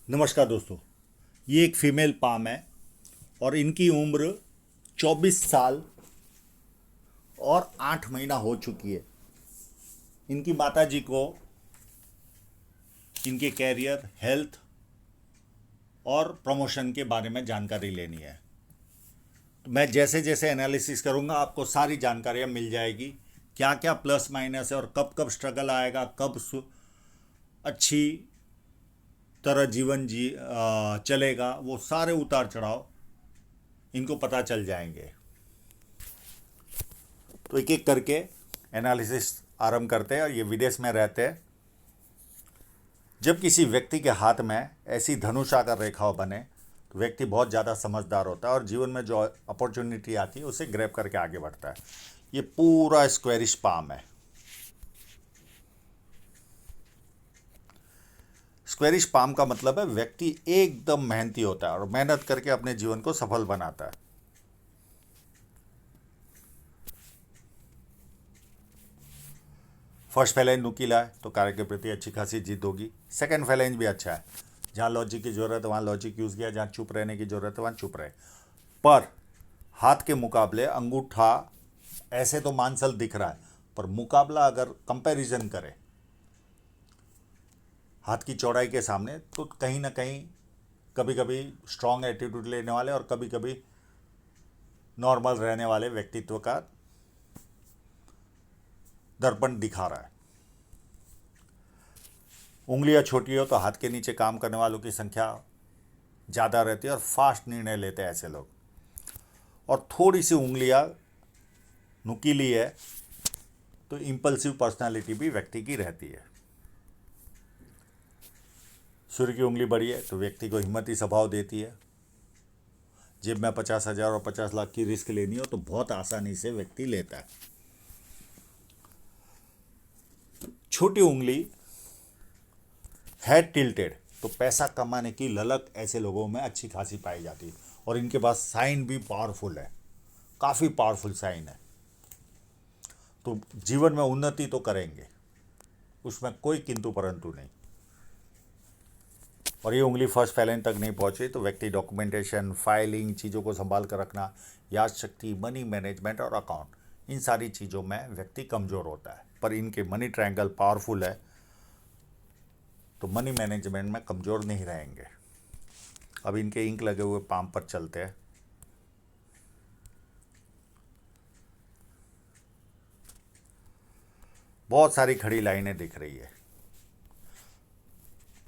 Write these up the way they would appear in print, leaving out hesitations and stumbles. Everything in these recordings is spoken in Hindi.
नमस्कार दोस्तों। ये एक फीमेल पाम है और इनकी उम्र 24 साल और 8 महीना हो चुकी है। इनकी माताजी को इनके कैरियर, हेल्थ और प्रमोशन के बारे में जानकारी लेनी है। तो मैं जैसे जैसे एनालिसिस करूंगा आपको सारी जानकारियां मिल जाएगी। क्या क्या प्लस माइनस है और कब कब स्ट्रगल आएगा, कब अच्छी तरह जीवन चलेगा, वो सारे उतार चढ़ाव इनको पता चल जाएंगे। तो एक एक करके एनालिसिस आरंभ करते हैं। और ये विदेश में रहते हैं। जब किसी व्यक्ति के हाथ में ऐसी धनुषाकार रेखा बने तो व्यक्ति बहुत ज़्यादा समझदार होता है और जीवन में जो अपॉर्चुनिटी आती है उसे ग्रैब करके आगे बढ़ता है। ये पूरा स्क्वेरिश पाम है। स्क्वेरिश पाम का मतलब है व्यक्ति एकदम मेहनती होता है और मेहनत करके अपने जीवन को सफल बनाता है। फर्स्ट फैलेंज नुकीला है तो कार्य के प्रति अच्छी खासी जीत होगी। सेकंड फैलेंज भी अच्छा है, जहाँ लॉजिक की जरूरत है वहाँ लॉजिक यूज़ किया, जहाँ चुप रहने की जरूरत है वहाँ चुप रहे। पर हाथ के मुकाबले अंगूठा ऐसे तो मानसल दिख रहा है, पर मुकाबला अगर कंपैरिजन करें हाथ की चौड़ाई के सामने तो कहीं ना कहीं कभी कभी स्ट्रांग एटीट्यूड लेने वाले और कभी कभी नॉर्मल रहने वाले व्यक्तित्व का दर्पण दिखा रहा है। उंगलियां छोटी हो तो हाथ के नीचे काम करने वालों की संख्या ज़्यादा रहती है और फास्ट निर्णय लेते हैं ऐसे लोग। और थोड़ी सी उंगलियां नुकीली है तो इम्पल्सिव पर्सनालिटी भी व्यक्ति की रहती है। सूर्य की उंगली बड़ी है तो व्यक्ति को हिम्मती स्वभाव देती है। जेब में 50,000 और 50 लाख की रिस्क लेनी हो तो बहुत आसानी से व्यक्ति लेता है। छोटी उंगली है टिल्टेड तो पैसा कमाने की ललक ऐसे लोगों में अच्छी खासी पाई जाती है और इनके पास साइन भी पावरफुल है, काफ़ी पावरफुल साइन है। तो जीवन में उन्नति तो करेंगे, उसमें कोई किंतु परंतु नहीं। और ये उंगली फर्स्ट फैलेंज तक नहीं पहुंचे तो व्यक्ति डॉक्यूमेंटेशन, फाइलिंग, चीज़ों को संभाल कर रखना, याद शक्ति, मनी मैनेजमेंट और अकाउंट, इन सारी चीज़ों में व्यक्ति कमज़ोर होता है। पर इनके मनी ट्रायंगल पावरफुल है तो मनी मैनेजमेंट में कमज़ोर नहीं रहेंगे। अब इनके इंक लगे हुए पाम पर चलते हैं। बहुत सारी खड़ी लाइनें दिख रही है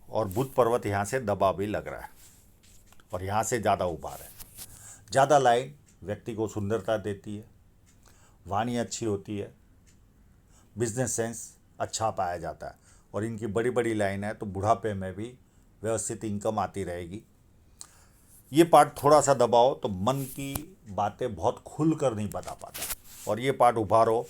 और बुध पर्वत यहाँ से दबा भी लग रहा है और यहाँ से ज़्यादा उभार है। ज़्यादा लाइन व्यक्ति को सुंदरता देती है, वाणी अच्छी होती है, बिजनेस सेंस अच्छा पाया जाता है। और इनकी बड़ी बड़ी लाइन है तो बुढ़ापे में भी व्यवस्थित इनकम आती रहेगी। ये पार्ट थोड़ा सा दबाओ तो मन की बातें बहुत खुल कर नहीं बता पाता और ये पार्ट उभारो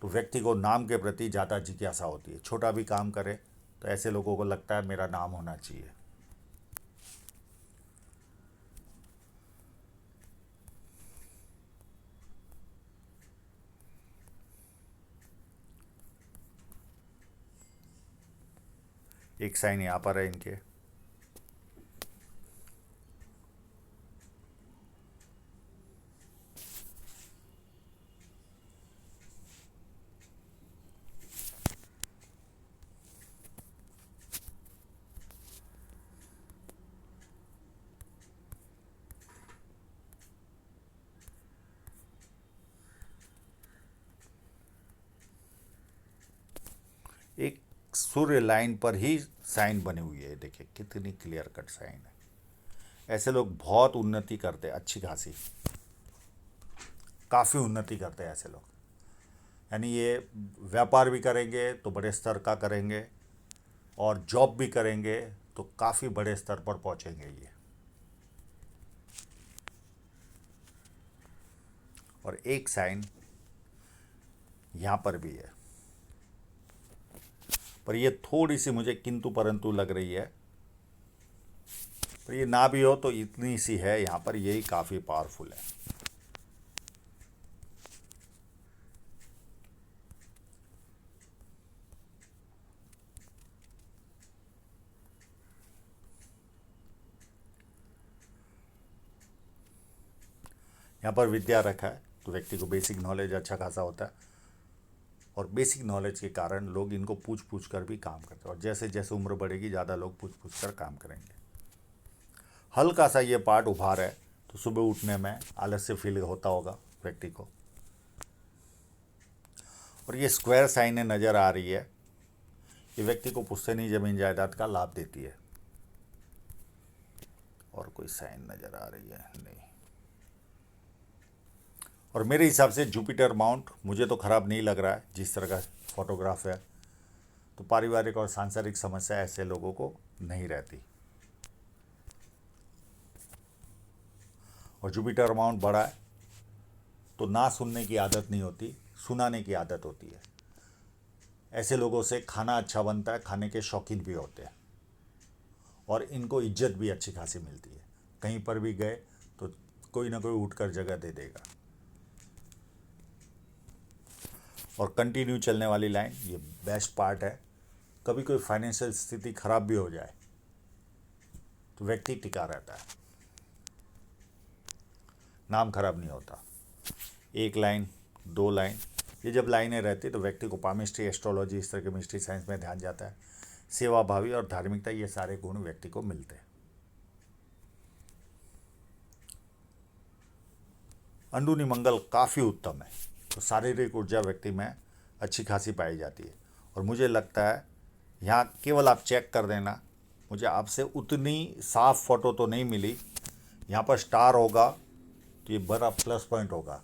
तो व्यक्ति को नाम के प्रति ज़्यादा जिज्ञासा होती है। छोटा भी काम करे तो ऐसे लोगों को लगता है मेरा नाम होना चाहिए। एक साइन यहाँ पर है इनके। एक सूर्य लाइन पर ही साइन बनी हुई है, देखिए कितनी क्लियर कट साइन है। ऐसे लोग बहुत उन्नति करते हैं, अच्छी खासी काफ़ी उन्नति करते हैं ऐसे लोग। यानी ये व्यापार भी करेंगे तो बड़े स्तर का करेंगे और जॉब भी करेंगे तो काफ़ी बड़े स्तर पर पहुंचेंगे ये। और एक साइन यहाँ पर भी है, पर ये थोड़ी सी मुझे किंतु परंतु लग रही है। पर ये ना भी हो तो इतनी सी है यहाँ पर, यही काफ़ी पावरफुल है। यहाँ पर विद्या रखा है तो व्यक्ति को बेसिक नॉलेज अच्छा खासा होता है, और बेसिक नॉलेज के कारण लोग इनको पूछ पूछ कर भी काम करते हैं, और जैसे जैसे उम्र बढ़ेगी ज़्यादा लोग पूछ पूछ कर काम करेंगे। हल्का सा ये पार्ट उभार है तो सुबह उठने में आलस्य फील होता होगा व्यक्ति को। और ये स्क्वायर साइनें नज़र आ रही है, ये व्यक्ति को पुश्तैनी जमीन जायदाद का लाभ देती है। और कोई साइन नज़र आ रही है नहीं। और मेरे हिसाब से जुपिटर माउंट मुझे तो ख़राब नहीं लग रहा है जिस तरह का फोटोग्राफ है। तो पारिवारिक और सांसारिक समस्या ऐसे लोगों को नहीं रहती। और जुपिटर माउंट बड़ा है तो ना सुनने की आदत नहीं होती, सुनाने की आदत होती है। ऐसे लोगों से खाना अच्छा बनता है, खाने के शौकीन भी होते हैं, और इनको इज्जत भी अच्छी खासी मिलती है। कहीं पर भी गए तो कोई ना कोई उठकर जगह दे देगा। और कंटिन्यू चलने वाली लाइन ये बेस्ट पार्ट है। कभी कोई फाइनेंशियल स्थिति खराब भी हो जाए तो व्यक्ति टिका रहता है, नाम खराब नहीं होता। एक लाइन, दो लाइन, ये जब लाइनें रहती तो व्यक्ति को पामिस्ट्री, एस्ट्रोलॉजी, इस तरह के मिस्ट्री साइंस में ध्यान जाता है। सेवा भावी और धार्मिकता, ये सारे गुण व्यक्ति को मिलते हैं। अंदरूनी मंगल काफ़ी उत्तम है, तो शारीरिक ऊर्जा व्यक्ति में अच्छी खासी पाई जाती है। और मुझे लगता है यहाँ केवल आप चेक कर देना, मुझे आपसे उतनी साफ फोटो तो नहीं मिली। यहाँ पर स्टार होगा तो ये बड़ा प्लस पॉइंट होगा।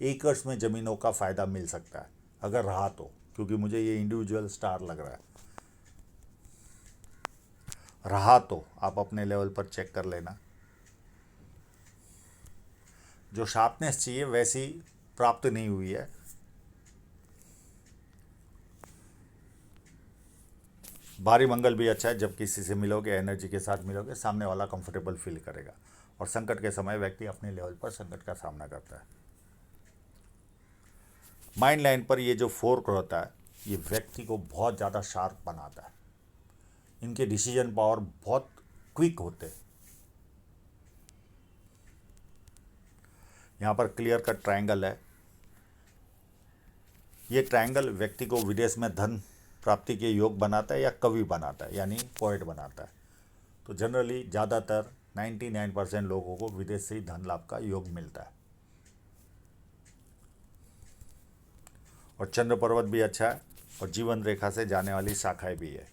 एकर्स में ज़मीनों का फ़ायदा मिल सकता है अगर रहा तो, क्योंकि मुझे ये इंडिविजुअल स्टार लग रहा है। रहा तो आप अपने लेवल पर चेक कर लेना। जो शार्पनेस चाहिए वैसी प्राप्त नहीं हुई है। भारी मंगल भी अच्छा है, जब किसी से मिलोगे, एनर्जी के साथ मिलोगे, सामने वाला कंफर्टेबल फील करेगा। और संकट के समय व्यक्ति अपने लेवल पर संकट का सामना करता है। माइंड लाइन पर ये जो फोर्क होता है ये व्यक्ति को बहुत ज़्यादा शार्प बनाता है। इनके डिसीजन पावर बहुत क्विक होते हैं। यहाँ पर क्लियर कट ट्रायंगल है। ये ट्रायंगल व्यक्ति को विदेश में धन प्राप्ति के योग बनाता है या कवि बनाता है, यानी पोएट बनाता है। तो जनरली ज़्यादातर 99% लोगों को विदेश से ही धन लाभ का योग मिलता है। और चंद्र पर्वत भी अच्छा है, और जीवन रेखा से जाने वाली शाखाएं भी है,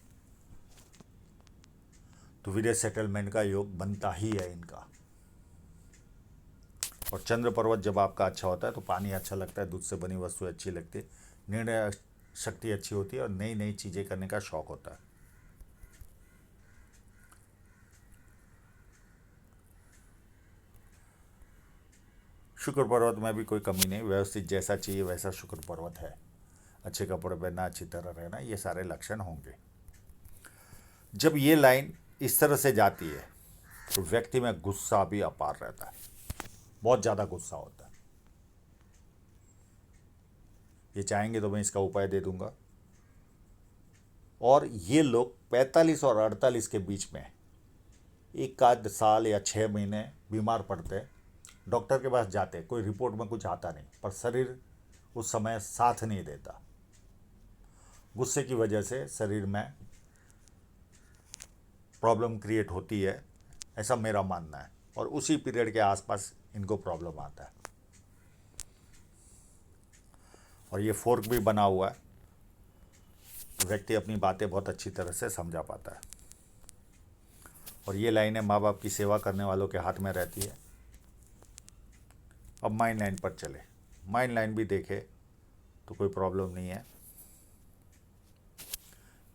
तो विदेश सेटलमेंट का योग बनता ही है इनका। और चंद्र पर्वत जब आपका अच्छा होता है तो पानी अच्छा लगता है, दूध से बनी वस्तु अच्छी लगती है, निर्णय शक्ति अच्छी होती है, और नई नई चीज़ें करने का शौक होता है। शुक्र पर्वत में भी कोई कमी नहीं, व्यवस्थित जैसा चाहिए वैसा शुक्र पर्वत है। अच्छे कपड़े पहनना, अच्छी तरह रहना, ये सारे लक्षण होंगे। जब ये लाइन इस तरह से जाती है तो व्यक्ति में गुस्सा भी अपार रहता है, बहुत ज़्यादा गुस्सा होता है। ये चाहेंगे तो मैं इसका उपाय दे दूंगा। और ये लोग 45 और 48 के बीच में एक आध साल या 6 महीने बीमार पड़ते हैं, डॉक्टर के पास जाते, कोई रिपोर्ट में कुछ आता नहीं, पर शरीर उस समय साथ नहीं देता। गुस्से की वजह से शरीर में प्रॉब्लम क्रिएट होती है, ऐसा मेरा मानना है। और उसी पीरियड के आसपास इनको प्रॉब्लम आता है। और ये फोर्क भी बना हुआ है, तो व्यक्ति अपनी बातें बहुत अच्छी तरह से समझा पाता है। और ये लाइनें माँ बाप की सेवा करने वालों के हाथ में रहती है। अब माइंड लाइन पर चले, माइंड लाइन भी देखे तो कोई प्रॉब्लम नहीं है।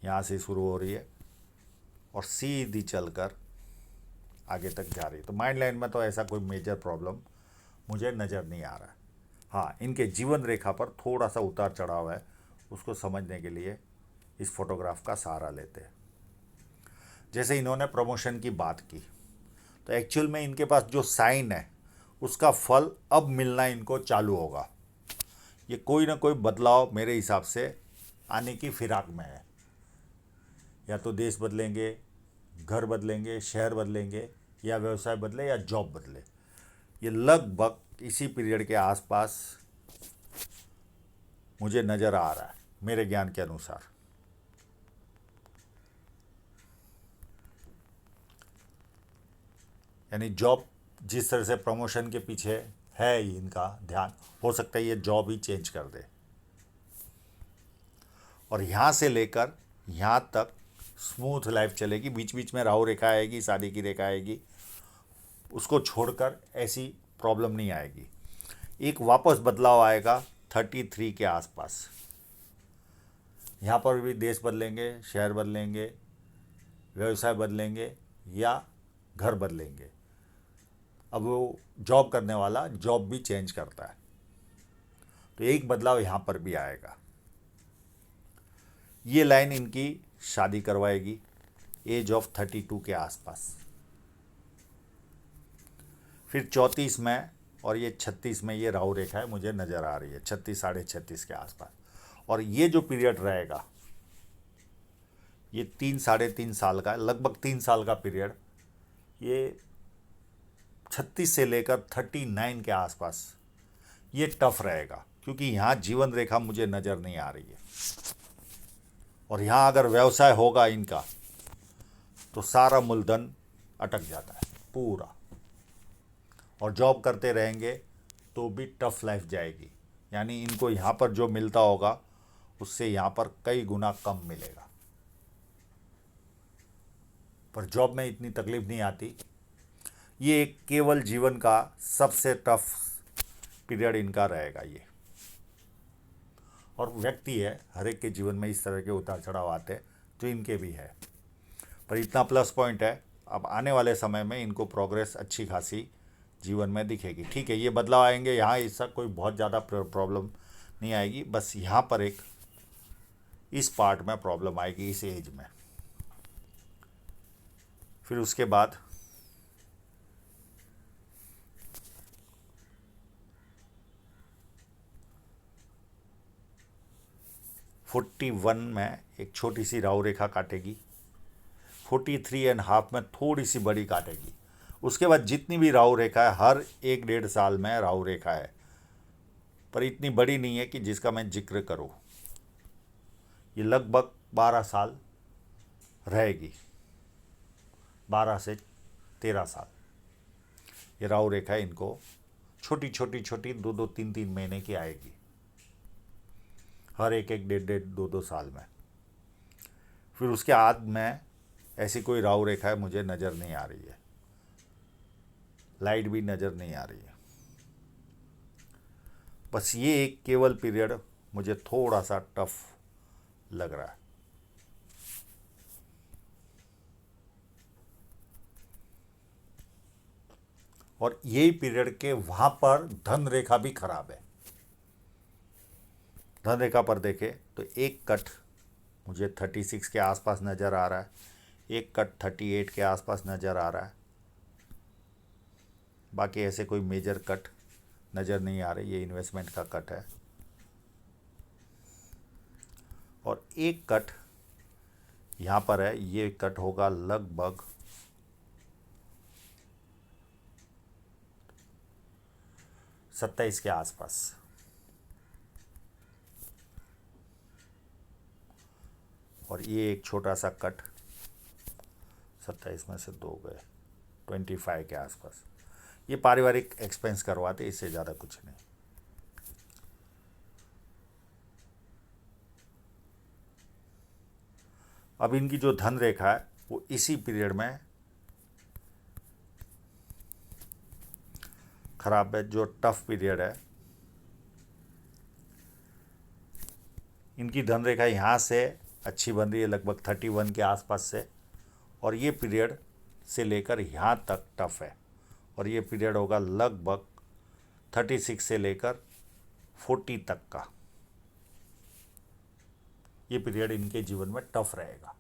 यहाँ से शुरू हो रही है और सीधी चलकर आगे तक जा रही है। तो माइंड लाइन में तो ऐसा कोई मेजर प्रॉब्लम मुझे नज़र नहीं आ रहा है। हाँ, इनके जीवन रेखा पर थोड़ा सा उतार चढ़ाव है, उसको समझने के लिए इस फोटोग्राफ का सहारा लेते हैं। जैसे इन्होंने प्रमोशन की बात की, तो एक्चुअल में इनके पास जो साइन है उसका फल अब मिलना इनको चालू होगा। ये कोई ना कोई बदलाव मेरे हिसाब से आने की फिराक में है। या तो देश बदलेंगे, घर बदलेंगे, शहर बदलेंगे, या व्यवसाय बदले, या जॉब बदले। ये लगभग इसी पीरियड के आसपास मुझे नज़र आ रहा है मेरे ज्ञान के अनुसार। यानी जॉब जिस तरह से प्रमोशन के पीछे है इनका ध्यान, हो सकता है ये जॉब ही चेंज कर दे। और यहाँ से लेकर यहाँ तक स्मूथ लाइफ चलेगी, बीच बीच में राहु रेखा आएगी, शादी की रेखा आएगी, उसको छोड़कर ऐसी प्रॉब्लम नहीं आएगी। एक वापस बदलाव आएगा 33 के आसपास। यहाँ पर भी देश बदलेंगे, शहर बदलेंगे, व्यवसाय बदलेंगे या घर बदलेंगे। अब वो जॉब करने वाला जॉब भी चेंज करता है, तो एक बदलाव यहाँ पर भी आएगा। ये लाइन इनकी शादी करवाएगी एज ऑफ 32 के आसपास। फिर 34 में और ये 36 में ये राहु रेखा है मुझे नज़र आ रही है, 36 साढ़े 36 के आसपास। और ये जो पीरियड रहेगा ये 3 साढ़े 3 साल का, लगभग 3 साल का पीरियड, ये 36 से लेकर 39 के आसपास ये टफ रहेगा, क्योंकि यहाँ जीवन रेखा मुझे नज़र नहीं आ रही है। और यहाँ अगर व्यवसाय होगा इनका तो सारा मूलधन अटक जाता है पूरा, और जॉब करते रहेंगे तो भी टफ लाइफ जाएगी। यानी इनको यहाँ पर जो मिलता होगा उससे यहाँ पर कई गुना कम मिलेगा। पर जॉब में इतनी तकलीफ नहीं आती। ये एक केवल जीवन का सबसे टफ पीरियड इनका रहेगा ये। और व्यक्ति है, हर एक के जीवन में इस तरह के उतार चढ़ाव आते हैं, तो इनके भी है। पर इतना प्लस पॉइंट है, अब आने वाले समय में इनको प्रोग्रेस अच्छी खासी जीवन में दिखेगी। ठीक है, ये बदलाव आएंगे, यहाँ इसका कोई बहुत ज़्यादा प्रॉब्लम नहीं आएगी, बस यहाँ पर एक इस पार्ट में प्रॉब्लम आएगी, इस एज में। फिर उसके बाद फोर्टी वन में एक छोटी सी राहु रेखा काटेगी, 43.5 में थोड़ी सी बड़ी काटेगी। उसके बाद जितनी भी राहु रेखा है, हर 1-1.5 साल में राहु रेखा है, पर इतनी बड़ी नहीं है कि जिसका मैं जिक्र करूं। ये लगभग 12 साल रहेगी, 12 से 13 साल ये राहु रेखा इनको छोटी छोटी छोटी 2-2, 3-3 महीने की आएगी, हर एक 1-1.5, 2-2 साल में। फिर उसके बाद में ऐसी कोई राहु रेखा है मुझे नज़र नहीं आ रही है, लाइट भी नज़र नहीं आ रही है। बस ये एक केवल पीरियड मुझे थोड़ा सा टफ लग रहा है। और यही पीरियड के वहाँ पर धन रेखा भी खराब है। धन रेखा पर देखें तो एक कट मुझे 36 के आसपास नज़र आ रहा है, एक कट 38 के आसपास नज़र आ रहा है। बाकी ऐसे कोई मेजर कट नज़र नहीं आ रही, ये इन्वेस्टमेंट का कट है। और एक कट यहाँ पर है, ये कट होगा लगभग 27 के आसपास। और ये एक छोटा सा कट 27 में से 2 गए, 25 के आसपास। ये पारिवारिक एक्सपेंस करवाते, इससे ज़्यादा कुछ नहीं। अब इनकी जो धन रेखा है वो इसी पीरियड में खराब है, जो टफ पीरियड है। इनकी धन रेखा यहाँ से अच्छी बन रही है लगभग 31 के आसपास से, और ये पीरियड से लेकर यहाँ तक टफ है। और ये पीरियड होगा लगभग 36 से लेकर 40 तक का। ये पीरियड इनके जीवन में टफ रहेगा,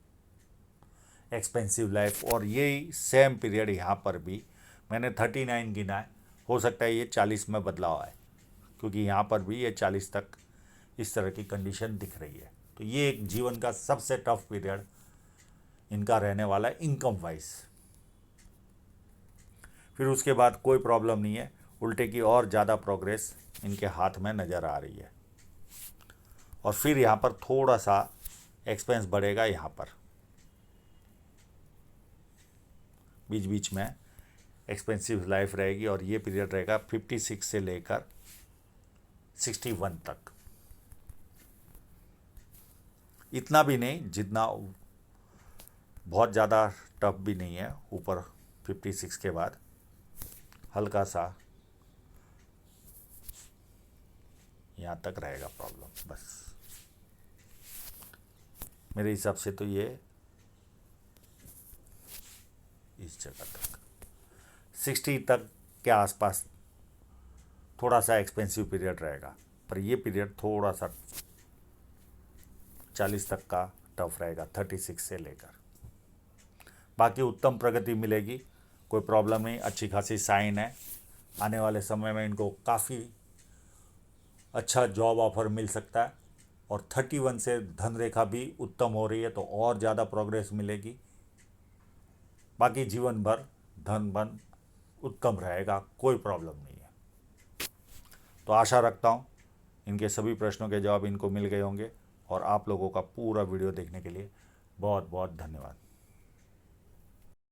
एक्सपेंसिव लाइफ। और यही सेम पीरियड यहाँ पर भी मैंने 39 गिना है, हो सकता है ये 40 में बदलाव आए, क्योंकि यहाँ पर भी ये 40 तक इस तरह की कंडीशन दिख रही है। तो ये एक जीवन का सबसे टफ पीरियड इनका रहने वाला है इनकम वाइज। फिर उसके बाद कोई प्रॉब्लम नहीं है, उल्टे की और ज़्यादा प्रोग्रेस इनके हाथ में नज़र आ रही है। और फिर यहाँ पर थोड़ा सा एक्सपेंस बढ़ेगा, यहाँ पर बीच बीच में एक्सपेंसिव लाइफ रहेगी। और ये पीरियड रहेगा 56 से लेकर 61 तक। इतना भी नहीं, जितना बहुत ज़्यादा टफ भी नहीं है। ऊपर 56 के बाद हल्का सा यहाँ तक रहेगा प्रॉब्लम। बस मेरे हिसाब से तो ये इस जगह तक 60 तक के आसपास थोड़ा सा एक्सपेंसिव पीरियड रहेगा, पर ये पीरियड थोड़ा सा 40 तक का टफ रहेगा, 36 से लेकर। बाकी उत्तम प्रगति मिलेगी, कोई प्रॉब्लम नहीं, अच्छी खासी साइन है। आने वाले समय में इनको काफ़ी अच्छा जॉब ऑफर मिल सकता है। और 31 से धन रेखा भी उत्तम हो रही है, तो और ज़्यादा प्रोग्रेस मिलेगी। बाकी जीवन भर धन बन उत्तम रहेगा, कोई प्रॉब्लम नहीं है। तो आशा रखता हूँ इनके सभी प्रश्नों के जवाब इनको मिल गए होंगे। और आप लोगों का पूरा वीडियो देखने के लिए बहुत बहुत धन्यवाद।